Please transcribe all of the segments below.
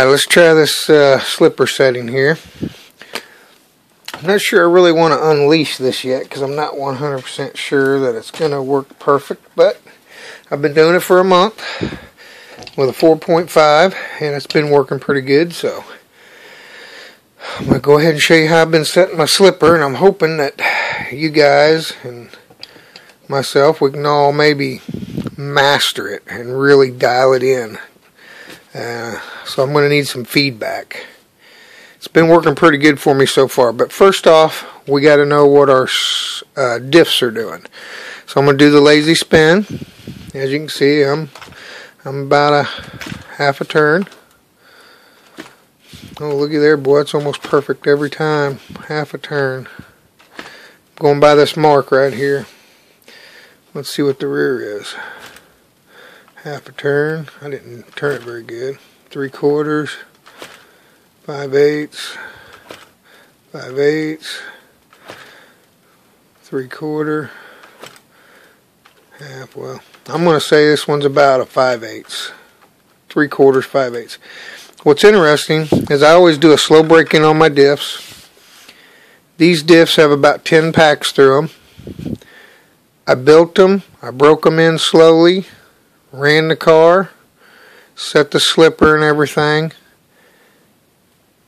Alright, let's try this slipper setting here. I'm not sure I really want to unleash this yet because I'm not 100% sure that it's going to work perfect, but I've been doing it for a month with a 4.5 and it's been working pretty good, so I'm going to go ahead and show you how I've been setting my slipper, and I'm hoping that you guys and myself, we can all maybe master it and really dial it in. So I'm going to need some feedback. It's been working pretty good for me so far, but first off, we got to know what our diffs are doing. So I'm going to do the lazy spin. As you can see, I'm about a half a turn. Oh, looky there, boy, it's almost perfect every time. Half a turn. Going by this mark right here. Let's see what the rear is. Half a turn. I didn't turn it very good. 3/4, 5/8, 5/8, 3/4, half. Well, I'm going to say this one's about a 5/8, 3/4, 5/8. What's interesting is I always do a slow break in on my diffs. These diffs have about 10 packs through them. I built them, I broke them in slowly, ran the car, set the slipper and everything.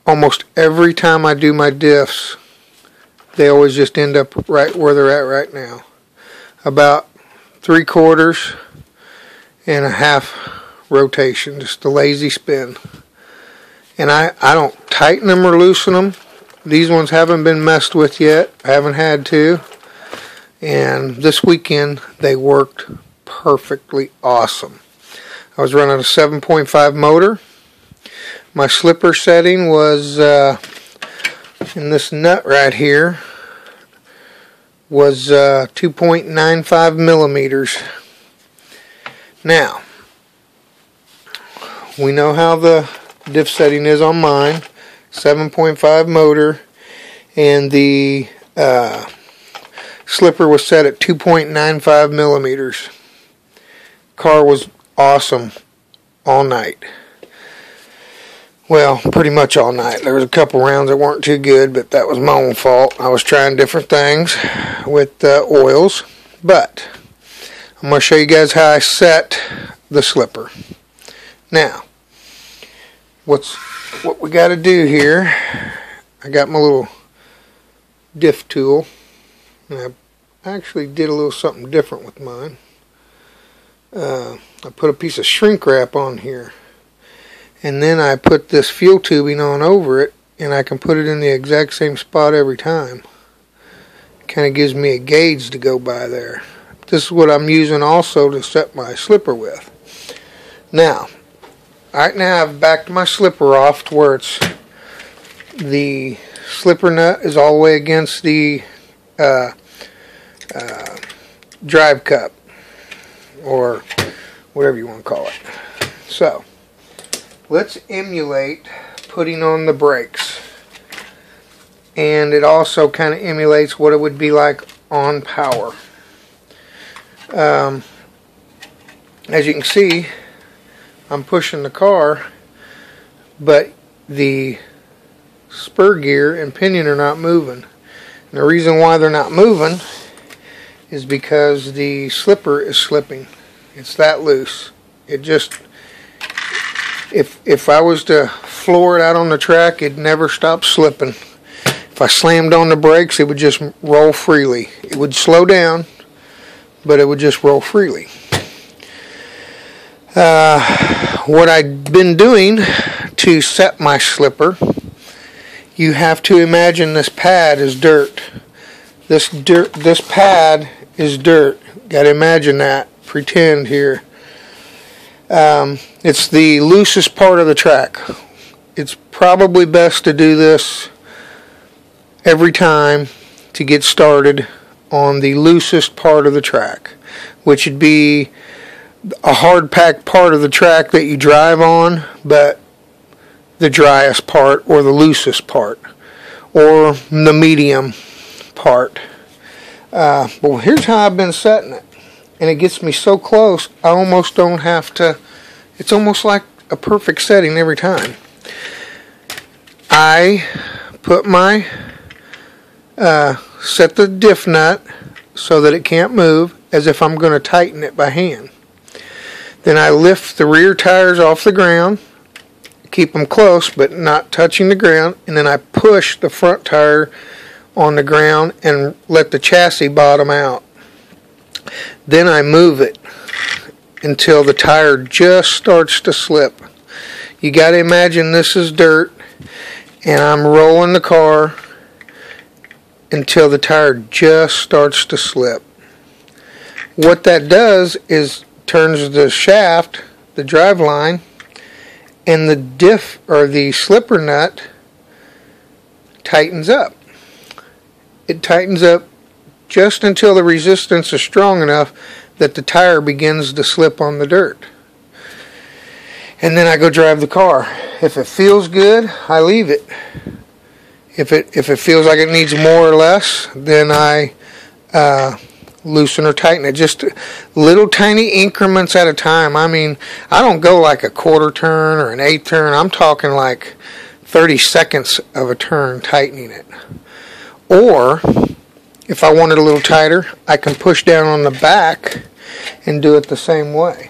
Almost every time I do my diffs, they always just end up right where they're at right now. About 3/4 and a half rotation, just a lazy spin. And I don't tighten them or loosen them. These ones haven't been messed with yet. I haven't had to. And this weekend they worked perfectly awesome. I was running a 7.5 motor. My slipper setting was in this nut right here was 2.95 millimeters. Now, we know how the diff setting is on mine. 7.5 motor, and the slipper was set at 2.95 millimeters. Car was awesome all night. Well, pretty much all night. There was a couple rounds that weren't too good, but that was my own fault. I was trying different things with oils, but I'm going to show you guys how I set the slipper. Now, what we got to do here, I got my little diff tool, and I actually did a little something different with mine. I put a piece of shrink wrap on here, and then I put this fuel tubing on over it, and I can put it in the exact same spot every time. Kind of gives me a gauge to go by there. This is what I'm using also to set my slipper with. Now, right now I've backed my slipper off to where it's the slipper nut is all the way against the drive cup, or whatever you want to call it. So, let's emulate putting on the brakes. And it also kind of emulates what it would be like on power. As you can see, I'm pushing the car, but the spur gear and pinion are not moving. And the reason why they're not moving is because the slipper is slipping. It's that loose. It just, if I was to floor it out on the track, it'd never stop slipping. If I slammed on the brakes, it would just roll freely. It would slow down, but it would just roll freely. What I've been doing to set my slipper, you have to imagine this pad is dirt. This pad is dirt. Got to imagine that. Pretend here. It's the loosest part of the track. It's probably best to do this every time to get started on the loosest part of the track, which would be a hard packed part of the track that you drive on, but the driest part or the loosest part, or the medium part. Well, here's how I've been setting it, and it gets me so close I almost don't have to. It's almost like a perfect setting every time. I put my set the diff nut so that it can't move, as if I'm going to tighten it by hand. Then I lift the rear tires off the ground, keep them close but not touching the ground, and then I push the front tire on the ground and let the chassis bottom out. Then I move it until the tire just starts to slip. You got to imagine this is dirt, and I'm rolling the car until the tire just starts to slip. What that does is turns the shaft, the drive line, and the diff or the slipper nut tightens up. It tightens up just until the resistance is strong enough that the tire begins to slip on the dirt. And then I go drive the car. If it feels good, I leave it. If it feels like it needs more or less, then I loosen or tighten it. Just little tiny increments at a time. I mean, I don't go like a quarter turn or an eighth turn. I'm talking like 30 seconds of a turn tightening it. Or if I want it a little tighter, I can push down on the back and do it the same way.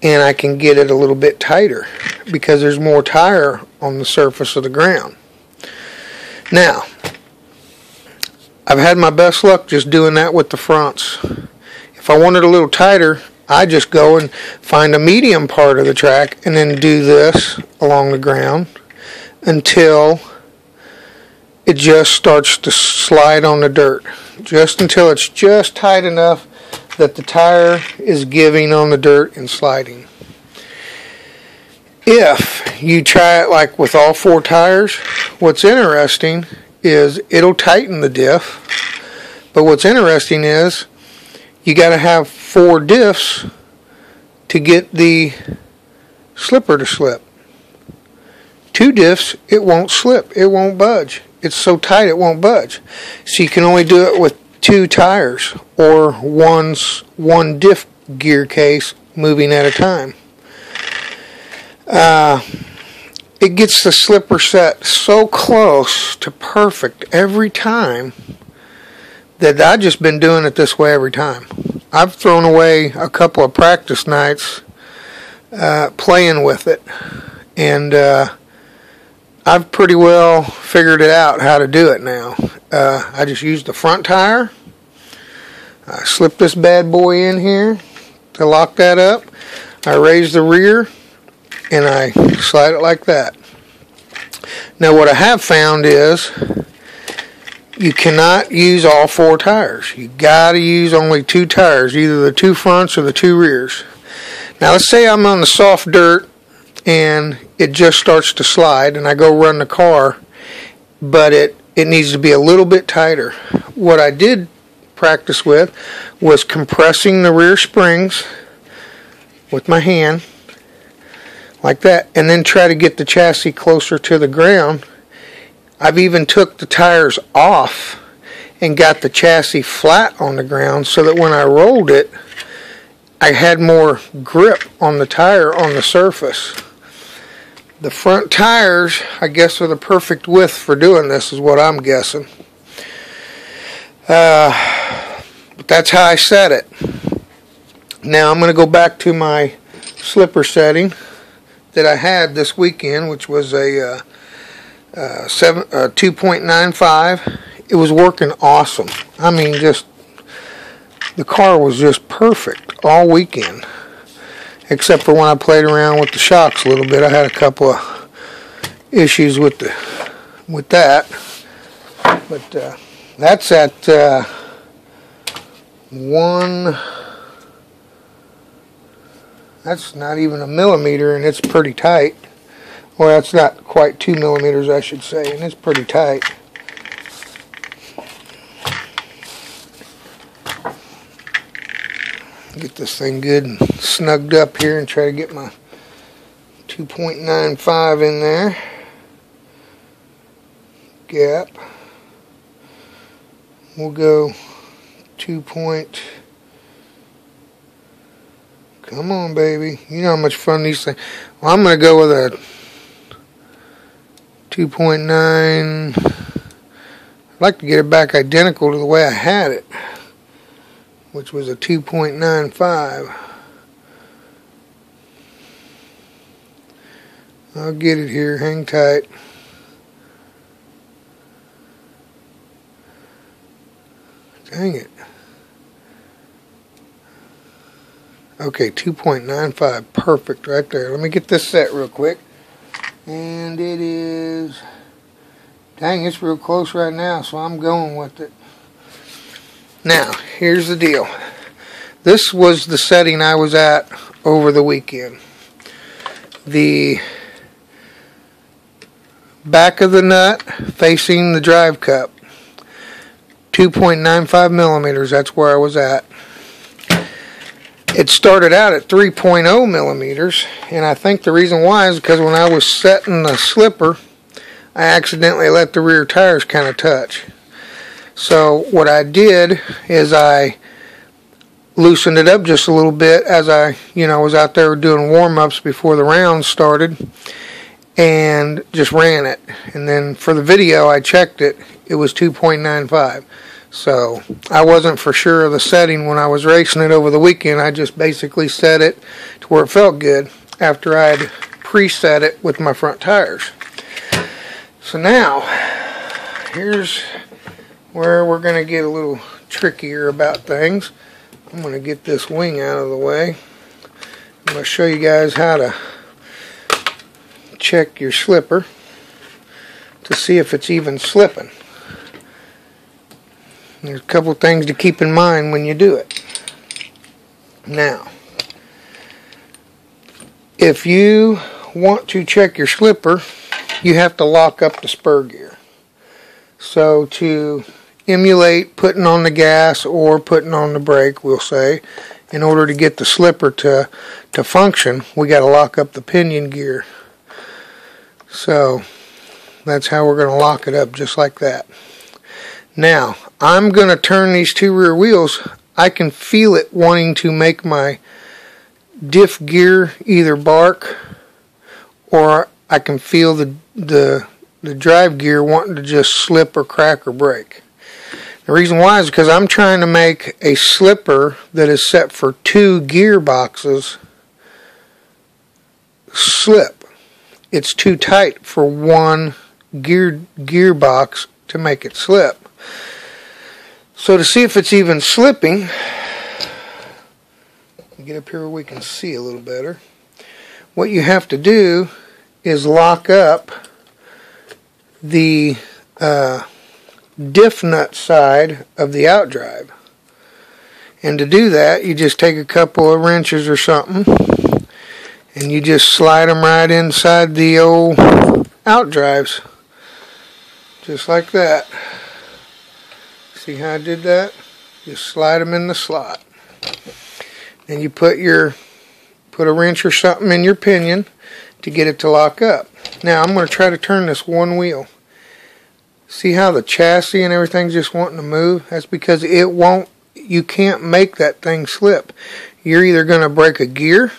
And I can get it a little bit tighter because there's more tire on the surface of the ground. Now, I've had my best luck just doing that with the fronts. If I want it a little tighter, I just go and find a medium part of the track and then do this along the ground until it just starts to slide on the dirt. Just until it's just tight enough that the tire is giving on the dirt and sliding. If you try it like with all four tires, what's interesting is it'll tighten the diff, but what's interesting is you got to have 4 diffs to get the slipper to slip. 2 diffs, it won't slip, it won't budge. It's so tight it won't budge. So you can only do it with 2 tires or one diff gear case moving at a time. It gets the slipper set so close to perfect every time that I've just been doing it this way every time. I've thrown away a couple of practice nights playing with it, and I've pretty well figured it out how to do it now. I just use the front tire. I slip this bad boy in here to lock that up. I raise the rear and I slide it like that. Now what I have found is you cannot use all 4 tires. You got to use only 2 tires, either the 2 fronts or the 2 rears. Now let's say I'm on the soft dirt and it just starts to slide and I go run the car, but it needs to be a little bit tighter. What I did practice with was compressing the rear springs with my hand like that, and then try to get the chassis closer to the ground. I've even took the tires off and got the chassis flat on the ground so that when I rolled it, I had more grip on the tire on the surface. The front tires, I guess, are the perfect width for doing this, is what I'm guessing. But that's how I set it. Now I'm going to go back to my slipper setting that I had this weekend, which was a 2.95. It was working awesome. I mean, just the car was just perfect all weekend, except for when I played around with the shocks a little bit. I had a couple of issues with that, but that's at 1. That's not even a millimeter, and it's pretty tight. Well, that's not quite 2 millimeters, I should say, and it's pretty tight. Get this thing good and snugged up here and try to get my 2.95 in there. Gap. We'll go 2. Come on, baby. You know how much fun these things. Well, I'm going to go with a 2.9. I'd like to get it back identical to the way I had it, which was a 2.95. I'll get it here, hang tight. Dang it. Okay, 2.95, perfect right there. Let me get this set real quick. And it is, dang, it's real close right now, so I'm going with it. Now, here's the deal. This was the setting I was at over the weekend. The back of the nut facing the drive cup, 2.95 millimeters, that's where I was at. It started out at 3.0 millimeters, and I think the reason why is because when I was setting the slipper, I accidentally let the rear tires kind of touch. So what I did is I loosened it up just a little bit as I, was out there doing warm-ups before the rounds started, and just ran it. And then for the video, I checked it. It was 2.95. So I wasn't for sure of the setting when I was racing it over the weekend. I just basically set it to where it felt good after I'd preset it with my front tires. So now, here's where we're going to get a little trickier about things. I'm going to get this wing out of the way. I'm going to show you guys how to check your slipper to see if it's even slipping. There's a couple of things to keep in mind when you do it. Now, if you want to check your slipper, you have to lock up the spur gear. So to emulate putting on the gas or putting on the brake, we'll say, in order to get the slipper to function, we got to lock up the pinion gear. So that's how we're going to lock it up, just like that. Now, I'm going to turn these two rear wheels. I can feel it wanting to make my diff gear either bark, or I can feel the drive gear wanting to just slip or crack or break. The reason why is because I'm trying to make a slipper that is set for 2 gearboxes slip. It's too tight for one gearbox to make it slip. So to see if it's even slipping, get up here where we can see a little better. What you have to do is lock up the diff nut side of the outdrive. And to do that, you just take a couple of wrenches or something, and you just slide them right inside the old outdrives. Just like that. See how I did that? Just slide them in the slot. And you put a wrench or something in your pinion to get it to lock up. Now I'm going to try to turn this one wheel. See how the chassis and everything's just wanting to move? That's because you can't make that thing slip. You're either going to break a gear,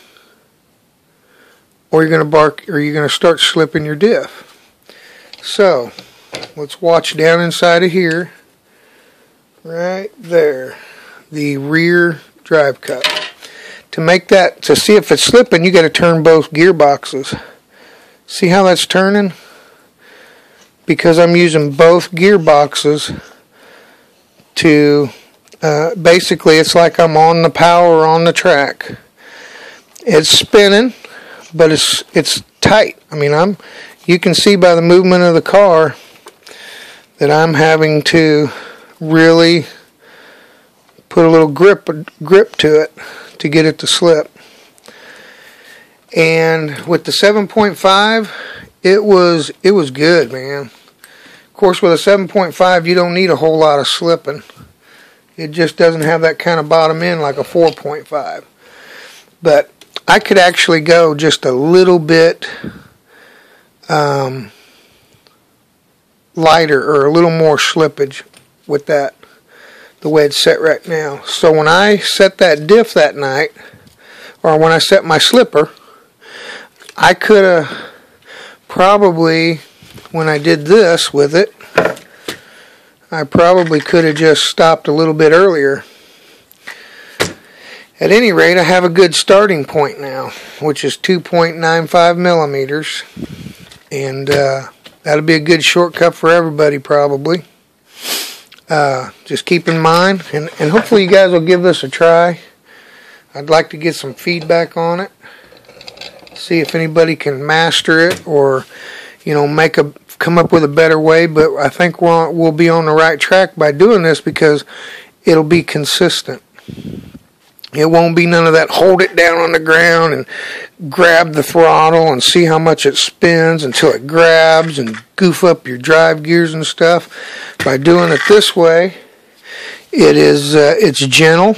or you're going to start slipping your diff. So let's watch down inside of here. Right there, the rear drive cup. To see if it's slipping, you got to turn both gearboxes. See how that's turning? Because I'm using both gearboxes to, basically it's like I'm on the power on the track. It's spinning, but it's tight. I mean, you can see by the movement of the car that I'm having to really put a little grip to it to get it to slip. And with the 7.5, it was good, man. Of course, with a 7.5, you don't need a whole lot of slipping. It just doesn't have that kind of bottom end like a 4.5. But I could actually go just a little bit lighter, or a little more slippage with that, the way it's set right now. So when I set that diff that night, or when I set my slipper, I could have probably when I did this with it, I probably could have just stopped a little bit earlier. At any rate, I have a good starting point now, which is 2.95 millimeters. And that'll be a good shortcut for everybody probably. Just keep in mind, and hopefully you guys will give this a try. I'd like to get some feedback on it. See if anybody can master it or, you know, come up with a better way. But I think we'll be on the right track by doing this because it'll be consistent. It won't be none of that hold it down on the ground and grab the throttle and see how much it spins until it grabs and goof up your drive gears and stuff. By doing it this way, it's gentle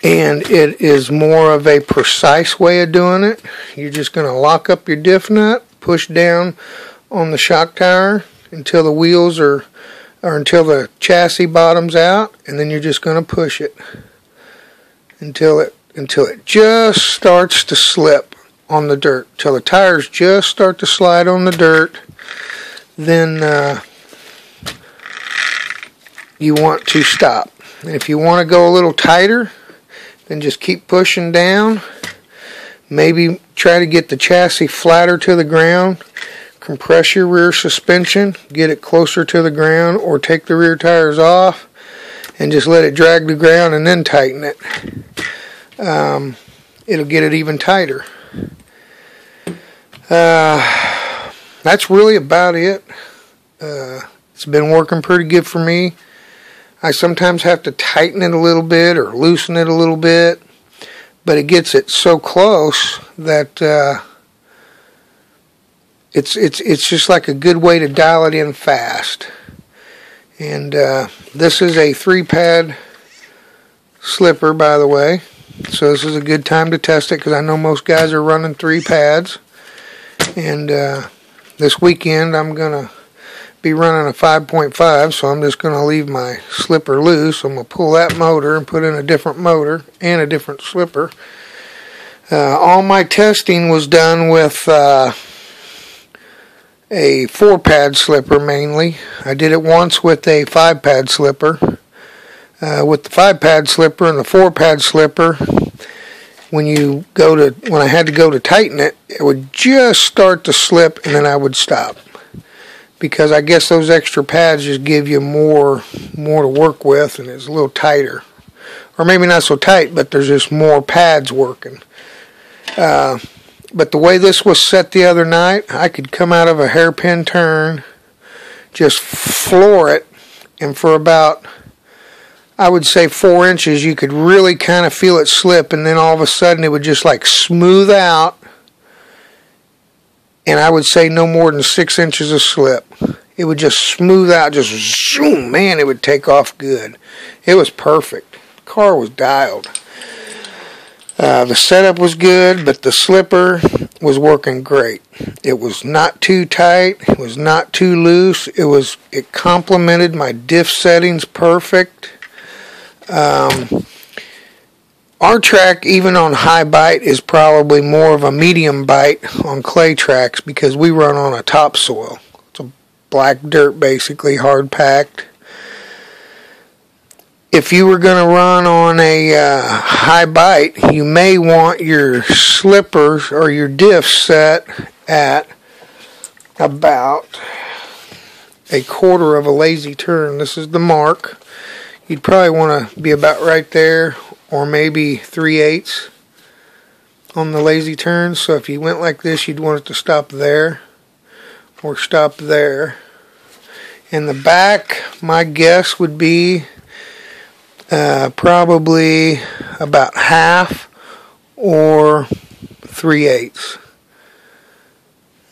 and it is more of a precise way of doing it. You're just going to lock up your diff nut, push down on the shock tower until the wheels or until the chassis bottoms out, and then you're just going to push it until it just starts to slip on the dirt, till the tires just start to slide on the dirt. Then you want to stop. And if you want to go a little tighter, then just keep pushing down. Maybe try to get the chassis flatter to the ground. Compress your rear suspension, get it closer to the ground, or take the rear tires off and just let it drag the ground and then tighten it. It'll get it even tighter. That's really about it. It's been working pretty good for me. I sometimes have to tighten it a little bit or loosen it a little bit, but it gets it so close that it's just like a good way to dial it in fast. And this is a 3-pad slipper, by the way. So this is a good time to test it because I know most guys are running 3 pads. And this weekend I'm going to be running a 5.5, so I'm just going to leave my slipper loose. I'm going to pull that motor and put in a different motor and a different slipper. All my testing was done with a 4-pad slipper mainly. I did it once with a 5-pad slipper. With the 5-pad slipper and the 4-pad slipper, when I had to go to tighten it, it would just start to slip and then I would stop. Because I guess those extra pads just give you more to work with and it's a little tighter. Or maybe not so tight, but there's just more pads working. But the way this was set the other night, I could come out of a hairpin turn, just floor it, and for about, I would say 4 inches, you could really kind of feel it slip, and then all of a sudden it would just like smooth out, and I would say no more than 6 inches of slip. It would just smooth out, just zoom, man, it would take off good. It was perfect. The car was dialed. The setup was good, but the slipper was working great. It was not too tight. It was not too loose. It complemented my diff settings perfect. Our track, even on high bite, is probably more of a medium bite on clay tracks because we run on a topsoil. It's a black dirt, basically, hard packed. If you were going to run on a high bite, you may want your slippers or your diff set at about 1/4 of a lazy turn. This is the mark. You'd probably want to be about right there, or maybe 3/8 on the lazy turn. So if you went like this, you'd want it to stop there or stop there. In the back, my guess would be probably about half or 3/8.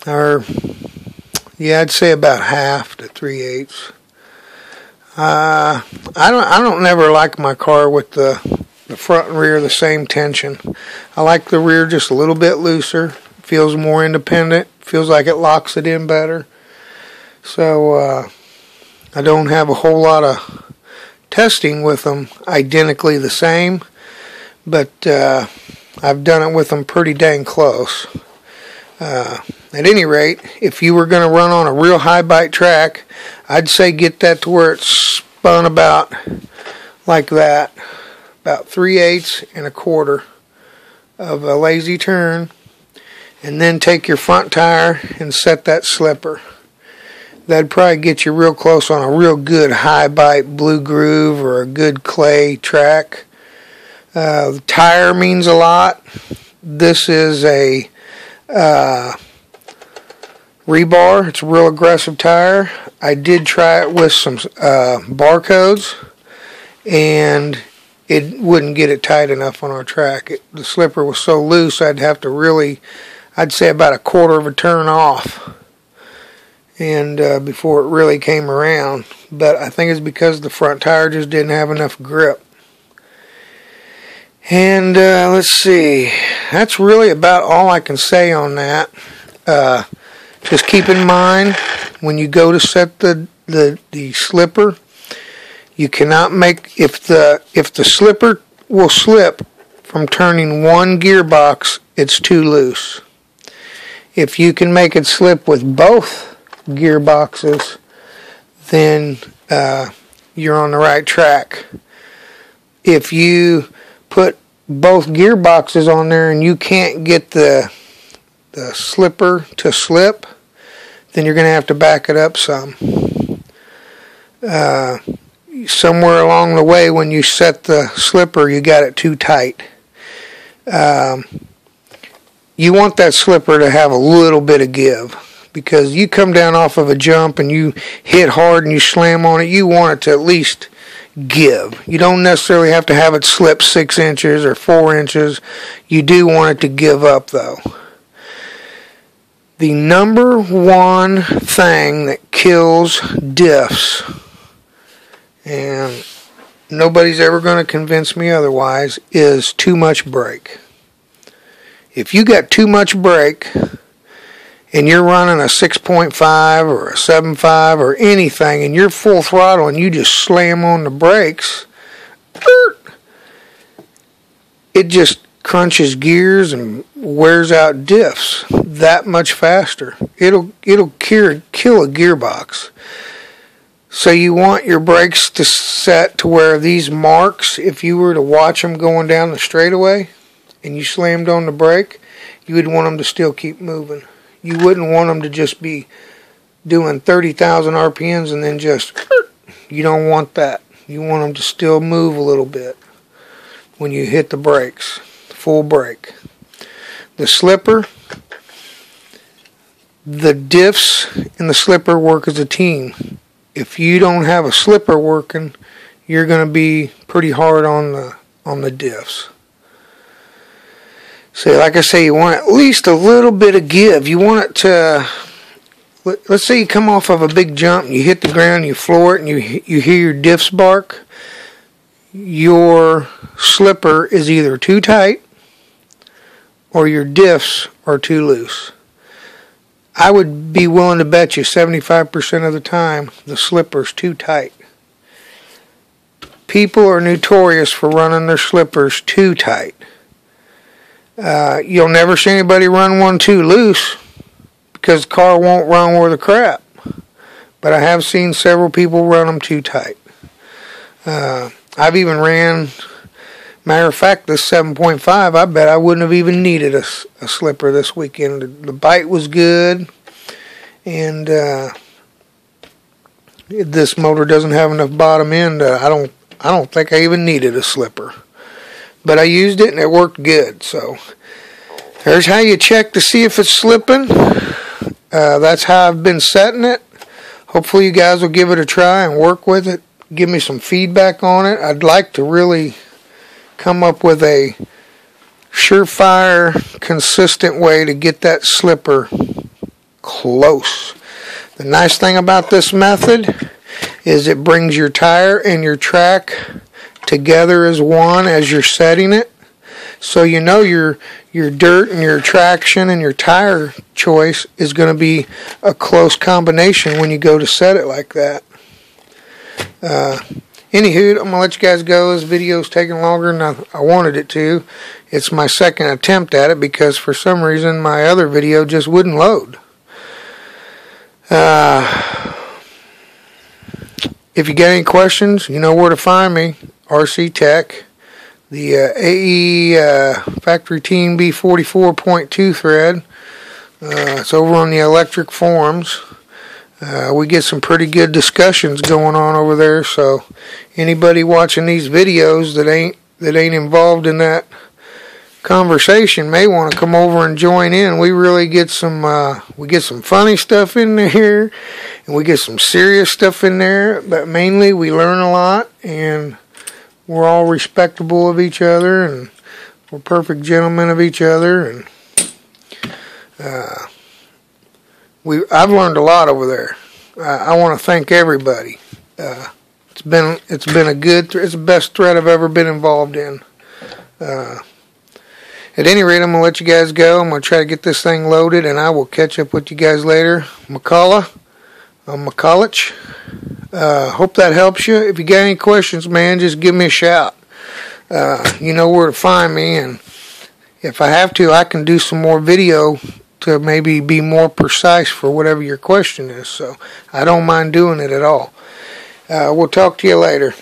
Or, yeah, I'd say about half to 3/8. I don't never like my car with the front and rear the same tension. I like the rear just a little bit looser. Feels more independent. Feels like it locks it in better. So I don't have a whole lot of testing with them identically the same, but I've done it with them pretty dang close. At any rate, if you were going to run on a real high bite track, I'd say get that to where it's spun about like that, about 3/8 and 1/4 of a lazy turn, and then take your front tire and set that slipper. That'd probably get you real close on a real good high bite blue groove or a good clay track. The tire means a lot. This is a rebar. It's a real aggressive tire. I did try it with some barcodes, and it wouldn't get it tight enough on our track. The slipper was so loose, I'd have to really, I'd say about 1/4 of a turn off, and before it really came around. But I think it's because the front tire just didn't have enough grip. And let's see, that's really about all I can say on that. Just keep in mind, when you go to set the slipper, you cannot make, if the slipper will slip from turning one gearbox, it's too loose. If you can make it slip with both gearboxes, then you're on the right track. If you put both gearboxes on there and you can't get the slipper to slip, then you're going to have to back it up some. Somewhere along the way when you set the slipper, you got it too tight. You want that slipper to have a little bit of give, because you come down off of a jump and you hit hard and you slam on it, you want it to at least give. You don't necessarily have to have it slip 6 inches or 4 inches. You do want it to give up, though. The number one thing that kills diffs, and nobody's ever going to convince me otherwise, is too much brake. If you got too much brake and you're running a 6.5 or a 7.5 or anything, and you're full throttle and you just slam on the brakes, it just crunches gears and wears out diffs that much faster. It'll kill a gearbox. So you want your brakes to set to where these marks, if you were to watch them going down the straightaway and you slammed on the brake, you would want them to still keep moving. You wouldn't want them to just be doing 30,000 RPMs and then just, you don't want that. You want them to still move a little bit when you hit the brakes, full brake. The slipper, the diffs and the slipper work as a team. If you don't have a slipper working, you're going to be pretty hard on the diffs. So like I say, you want at least a little bit of give. You want it to, let's say you come off of a big jump and you hit the ground, you floor it, and you hear your diffs bark. Your slipper is either too tight or your diffs are too loose. I would be willing to bet you 75% of the time the slipper's too tight. People are notorious for running their slippers too tight. You'll never see anybody run one too loose because the car won't run worth a crap. But I have seen several people run them too tight. I've even ran, matter of fact, this 7.5, I bet I wouldn't have even needed a slipper this weekend. The bite was good, and this motor doesn't have enough bottom end. I don't think I even needed a slipper. But I used it and it worked good. So there's how you check to see if it's slipping. That's how I've been setting it. Hopefully you guys will give it a try and work with it. Give me some feedback on it. I'd like to really come up with a surefire, consistent way to get that slipper close. The nice thing about this method is it brings your tire and your track together as one as you're setting it. So you know your dirt and your traction and your tire choice is going to be a close combination when you go to set it like that. Anywho, I'm going to let you guys go. This video's taking longer than I wanted it to. It's my second attempt at it because for some reason my other video just wouldn't load. If you got any questions, you know where to find me. RC Tech. The AE Factory Team B44.2 thread. It's over on the electric forums. We get some pretty good discussions going on over there, so anybody watching these videos that ain't involved in that conversation may want to come over and join in. We really get some funny stuff in there, and we get some serious stuff in there, but mainly we learn a lot, and we're all respectable of each other, and we're perfect gentlemen of each other, and I've learned a lot over there. I want to thank everybody. It's been a good. It's the best thread I've ever been involved in. At any rate, I'm gonna let you guys go. I'm gonna try to get this thing loaded, and I will catch up with you guys later. McCullough. Hope that helps you. If you got any questions, man, just give me a shout. You know where to find me, and if I have to, I can do some more video to maybe be more precise for whatever your question is. So I don't mind doing it at all. We'll talk to you later.